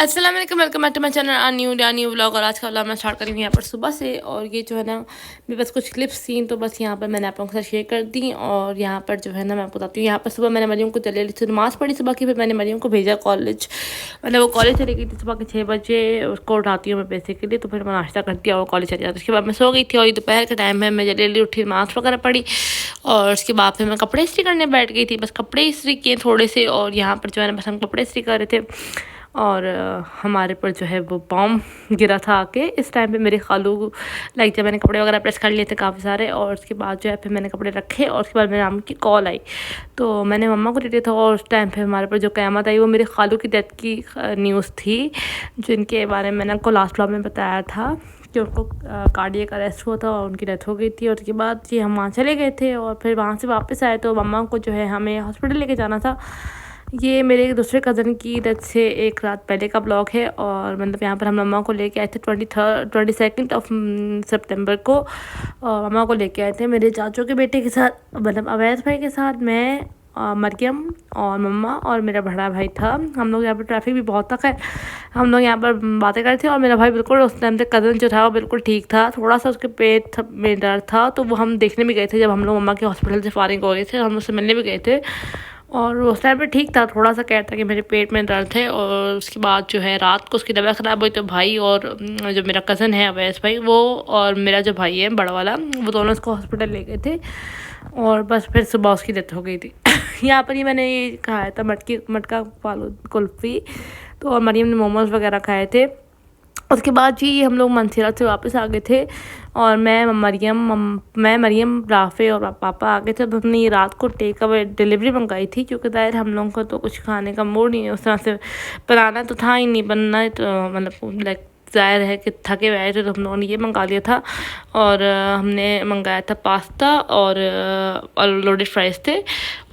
अस्सलाम वालेकुम, welcome back to my channel new vlog. और आज का व्लॉग मैं स्टार्ट करी हूँ यहाँ पर सुबह से। और ये जो है ना, मेरे पास कुछ क्लिप्स थी तो बस यहाँ पर मैंने आप लोगों के साथ शेयर कर दी। और यहाँ पर जो है ना, मैं आपको बताती हूँ, यहाँ पर सुबह मैंने मरियम को जल्दी से नमाज़ पढ़ी सुबह की। फिर मैंने मरियम को भेजा कॉलेज, मतलब वो कॉलेज चली गई थी सुबह के 6 बजे। उसको उठाती हूँ मैं बेसिकली, तो फिर मैं नाश्ता करती हूँ और कॉलेज चली जाती। उसके बाद मैं सो गई थी और ये दोपहर का टाइम है। मैं जल्दी उठी, नमाज़ वगैरह पढ़ी और उसके बाद फिर मैं कपड़े इस्त्री करने बैठ गई थी। बस कपड़े इस्त्री किए थोड़े से, और यहाँ पर जो है ना, बस हम कपड़े इस्त्री कर रहे थे। और हमारे पर जो है वो बॉम्ब गिरा था आके। इस टाइम पे मेरे खालू, लाइक जब मैंने कपड़े वगैरह प्रेस कर लिए थे काफ़ी सारे, और उसके बाद जो है फिर मैंने कपड़े रखे। और उसके बाद मेरे नाम की कॉल आई, तो मैंने मम्मा को दे दिया था। और उस टाइम पे हमारे पर जो क़यामत आई वो मेरे खालू की डेथ की न्यूज़ थी, जिनके बारे में मैंने आपको लास्ट व्लॉग में बताया था कि उनको कार्डियक अरेस्ट हुआ था और उनकी डेथ हो गई थी। और उसके बाद जी हम वहाँ चले गए थे और फिर वहाँ से वापस आए, तो मम्मा को जो है हमें हॉस्पिटल लेके जाना था। ये मेरे दूसरे कज़न की डेथ से एक रात पहले का ब्लॉग है। और मतलब यहाँ पर हम मम्मा को लेके आए थे 22 सितंबर को। और मम्मा को लेके आए थे मेरे चाचू के बेटे के साथ, मतलब अवैध भाई के साथ। मैं मरियम और मम्मा और मेरा बड़ा भाई था। हम लोग यहाँ पर, ट्रैफिक भी बहुत था, खैर हम लोग यहाँ पर बातें कर रहे थे। और मेरा भाई बिल्कुल उस टाइम से, कज़न जो था वो बिल्कुल ठीक था, थोड़ा सा उसके पेट में दर्द था। तो वो हम देखने भी गए थे जब हम लोग मम्मा के हॉस्पिटल से फारिग हो गए थे, हम उससे मिलने भी गए थे। और उस टाइम पे ठीक था, थोड़ा सा कहता कि मेरे पेट में दर्द है। और उसके बाद जो है रात को उसकी तबीयत ख़राब हुई, तो भाई और जो मेरा कज़न है अवैस भाई, वो और मेरा जो भाई है बड़ा वाला, वो दोनों उसको हॉस्पिटल ले गए थे। और बस फिर सुबह उसकी डेथ हो गई थी। यहाँ पर ही मैंने ये खाया था मटका कुल्फ़ी, तो और मरियम ने मोमोज़ वगैरह खाए थे। उसके बाद जी हम लोग मंसेरा से वापस आ गए थे। और मैं मरियम राफ़े और पापा आ गए थे। तो हमने ये रात को टेक अवे डिलीवरी मंगाई थी, क्योंकि ज़ाहिर हम लोगों को तो कुछ खाने का मूड नहीं है उस तरह से। बनाना तो था ही नहीं, बनना है तो मतलब लाइक ज़ाहिर है कि थके हुए आए थे, तो हम लोगों ने ये मंगा लिया था। और हमने मंगाया था पास्ता और लोडेड फ्राइज़ थे।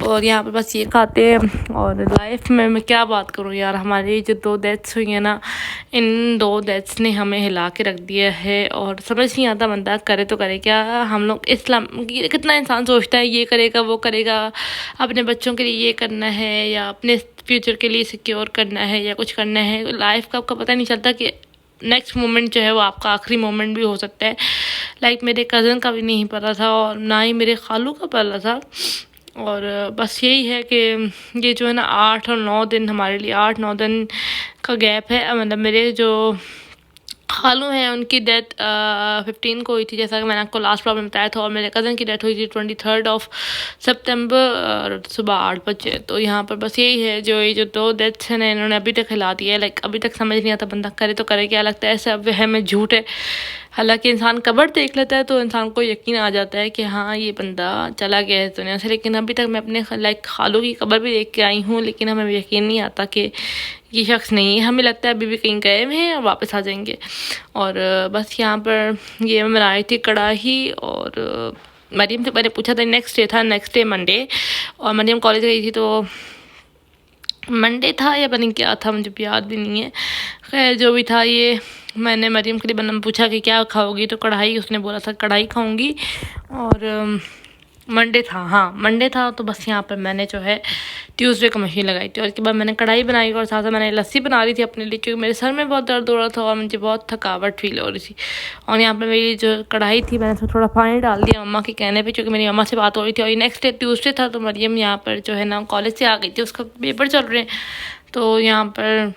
और यहाँ पर बस ये खाते हैं। और लाइफ में मैं क्या बात करूँ यार, हमारी जो 2 डेथ्स हुई हैं ना, इन 2 डेथ्स ने हमें हिला के रख दिया है। और समझ नहीं आता बंदा करे तो करे क्या। हम लोग इस्लाम, कितना इंसान सोचता है ये करेगा वो करेगा, अपने बच्चों के लिए ये करना है या अपने फ्यूचर के लिए सिक्योर करना है या कुछ करना है। लाइफ का आपका पता नहीं चलता कि नेक्स्ट मोमेंट जो है वो आपका आखिरी मोमेंट भी हो सकता है। लाइक मेरे कज़न का भी नहीं पता था और ना ही मेरे खालू का पता था। और बस यही है कि ये जो है ना 8 और 9 दिन, हमारे लिए 8-9 दिन का गैप है। मतलब मेरे जो खालू हैं उनकी डेथ 15 को हुई थी, जैसा कि मैंने आपको लास्ट व्लॉग में बताया था। और मेरे कज़न की डेथ हुई थी 23 सितंबर सुबह 8 बजे। तो यहाँ पर बस यही है, ये जो 2 डेथ्स हैं ना, इन्होंने अभी तक हिला दिया है। लाइक अभी तक समझ नहीं आता बंदा करे तो करे क्या। लगता है सब वहम है, झूठ है। हालांकि इंसान कब्र देख लेता है तो इंसान को यकीन आ जाता है कि हाँ ये बंदा चला गया है दुनिया से। लेकिन अभी तक मैं अपने लाइक खालू की कब्र भी देख के आई हूँ, लेकिन हमें यकीन नहीं आता कि ये शख्स नहीं है। हमें लगता है अभी भी कहीं गए हुए हैं और वापस आ जाएंगे। और बस यहाँ पर ये मैं बनाई थी कढ़ाई। और मरियम से मैंने पूछा था, नेक्स्ट डे मंडे, और मरियम कॉलेज गई थी तो मंडे था या पता नहीं क्या था, मुझे याद भी नहीं है। खैर जो भी था, ये मैंने मरियम के लिए पूछा कि क्या खाओगी, तो कढ़ाई, उसने बोला था कढ़ाई खाऊंगी। और मंडे था, हाँ मंडे था। तो बस यहाँ पर मैंने जो है ट्यूसडे को मशीन लगाई थी और उसके बाद मैंने कढ़ाई बनाई और साथ साथ मैंने लस्सी बना रही थी अपने लिए, क्योंकि मेरे सर में बहुत दर्द हो रहा था और मुझे बहुत थकावट फील हो रही थी। और यहाँ पर मेरी जो कढ़ाई थी, मैंने उसमें थोड़ा पानी डाल दिया मम्मा के कहने पे, क्योंकि मेरी मम्मा से बात हो रही थी। और नेक्स्ट डे ट्यूसडे था, तो मरियम यहाँ पर जो है ना कॉलेज से आ गई थी, उसका पेपर चल रहे हैं। तो यहाँ पर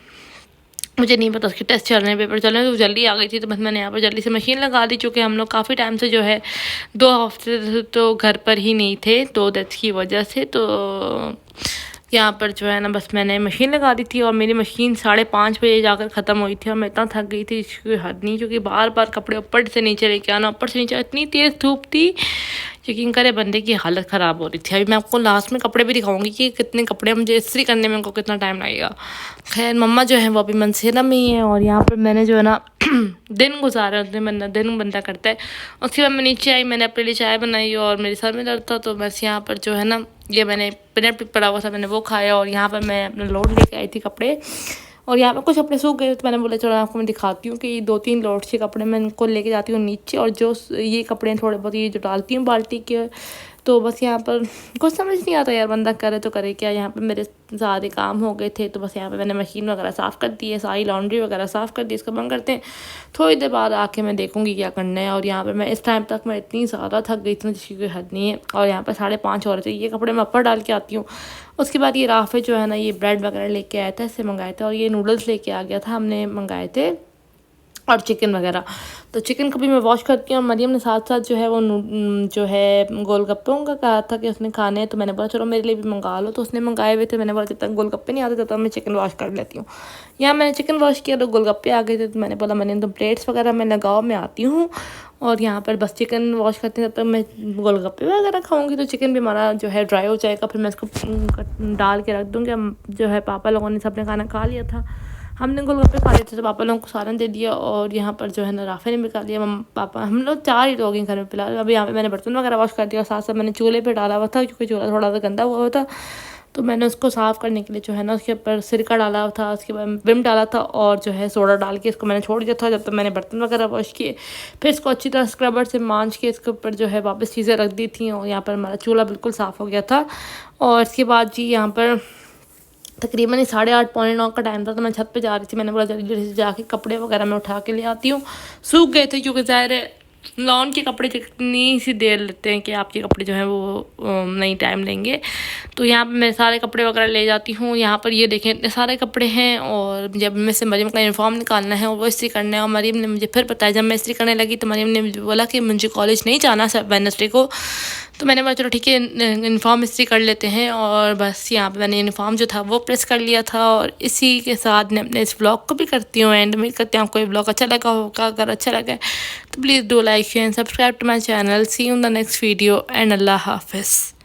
मुझे नहीं पता उसके टेस्ट चल रहे हैं, पेपर चल रहे हैं, तो जल्दी आ गई थी। तो बस मैंने यहाँ पर जल्दी से मशीन लगा दी, चूँकि हम लोग काफ़ी टाइम से जो है 2 हफ्ते तो घर पर ही नहीं थे 2 डेथ्स की वजह से। तो यहाँ पर जो है ना बस मैंने मशीन लगा दी थी और मेरी मशीन 5:30 बजे जाकर ख़त्म हुई थी। और मैं इतना थक गई थी इसकी हद नहीं, क्योंकि बार बार कपड़े ऊपर से नीचे लेके आना, ऊपर से नीचे, इतनी तेज़ धूप थी, यकीन करे बंदे की हालत ख़राब हो रही थी। अभी मैं आपको लास्ट में कपड़े भी दिखाऊंगी कि कितने कपड़े मुझे इस्त्री करने में उनको कितना टाइम लगेगा। खैर मम्मा जो है वो अभी मनसेरा में ही है। और यहाँ पर मैंने जो है ना दिन गुजारा, दिन बंदा करता है। उसके बाद मैं नीचे आई, मैंने अपने लिए चाय बनाई और मेरे सर में दर्द था, तो बस यहाँ पर जो है ना, ये मैंने पनीर पड़ा हुआ था, मैंने वो खाया। और यहाँ पर मैं अपना लोड लेके आई थी कपड़े, और यहाँ पर कुछ कपड़े सूख गए, तो मैंने बोला चलो आपको मैं दिखाती हूँ कि 2-3 लोड से कपड़े मैं इनको लेके जाती हूँ नीचे। और जो ये कपड़े थोड़े बहुत ये जो डालती हूँ बाल्टी के तो बस यहाँ पर कुछ समझ नहीं आता यार, बंदा करे तो करे क्या। यहाँ पे मेरे सारे काम हो गए थे, तो बस यहाँ पे मैंने मशीन वगैरह साफ़ कर दी है, सारी लॉन्ड्री वगैरह साफ़ कर दी। इसको बंद करते हैं, थोड़ी देर बाद आके मैं देखूँगी क्या करना है। और यहाँ पर मैं इस टाइम तक मैं इतनी ज़्यादा थक गई थी जिसकी कोई हद नहीं है। और यहाँ पर 5:30 हो रहे थे, ये कपड़े मैं ऊपर डाल के आती हूँ। उसके बाद ये राफे जो है ना, ये ब्रेड वगैरह लेके आया था, इससे मंगाए थे। और ये नूडल्स लेके आ गया था, हमने मंगाए थे, और चिकन वगैरह। तो चिकन को भी मैं वॉश करती हूँ। और मरियम ने साथ साथ जो है वो जो है गोलगप्पों का कहा था कि उसने खाने हैं, तो मैंने बोला चलो मेरे लिए भी मंगा लो। तो उसने मंगाए हुए थे, मैंने बोला जब तक गोलगप्पे नहीं आते तब तक मैं चिकन वॉश कर लेती हूँ। यहाँ मैंने चिकन वॉश किया तो गोलगप्पे आ गए थे, तो मैंने बोला मैंने तो प्लेट्स वगैरह मैं लगाओ, मैं आती हूँ। और यहाँ पर बस चिकन वॉश करते हैं, तब तक मैं गोलगप्पे वगैरह खाऊंगी। तो चिकन भी हमारा जो है ड्राई हो जाएगा, फिर मैं इसको डाल के रख दूँगी। जो है पापा लोगों ने सबने खाना खा लिया था, हमने गोलगप्पे खा लिए थे, तो पापा लोगों को सालन दे दिया। और यहाँ पर जो है ना राफे ने भी खा लिया, पापा हम लोग 4 ही लोग हैं घर में फिलहाल। अभी यहाँ पे मैंने बर्तन वगैरह वॉश कर दिया, और साथ साथ मैंने चूल्हे पे डाला हुआ था, क्योंकि चूल्हा थोड़ा सा गंदा हुआ था। तो मैंने उसको साफ़ करने के लिए जो है ना उसके ऊपर सिरका डाला हुआ था, उसके बाद विम डाला था, और जो है सोडा डाल के इसको मैंने छोड़ दिया था जब तक मैंने बर्तन वगैरह वॉश किए। फिर इसको अच्छी तरह स्क्रबर से मांज के इसके ऊपर जो है वापस चीज़ें रख दी थी, और यहाँ पर हमारा चूल्हा बिल्कुल साफ़ हो गया था। और इसके बाद जी यहाँ पर तकरीबन 8:30 पौने 9 का टाइम था, तो मैं छत पे जा रही थी। मैंने बोला जल्दी जल्दी से जाके कपड़े वगैरह मैं उठा के ले आती हूँ। सूख गए थे, क्योंकि ज़ाहिर है लॉन के कपड़े कितनी सी देर लेते हैं कि आपके कपड़े जो हैं वो नहीं टाइम लेंगे। तो यहाँ पे मैं सारे कपड़े वगैरह ले जाती हूँ। यहाँ पर ये देखें इतने सारे कपड़े हैं, और जब मैं से मरियम का यूनिफॉर्म निकालना है और वो इस्त्री करना है। और मरियम ने मुझे फिर बताया, जब मैं इस्त्री करने लगी तो मरियम ने मुझे बोला कि मुझे कॉलेज नहीं जाना वेडनेसडे को। तो मैंने बोला चलो ठीक है, यूनिफॉर्म इस्त्री कर लेते हैं। और बस यहाँ पे मैंने यूनिफॉर्म जो था वो प्रेस कर लिया था। और इसी के साथ मैं अपने इस ब्लॉग को भी करती हूँ एंड। उम्मीद करती हूँ आपको ये ब्लॉग अच्छा लगा होगा। अगर अच्छा लगा तो please do like share and subscribe to my channel. See you in the next video and अल्लाह हाफिज़।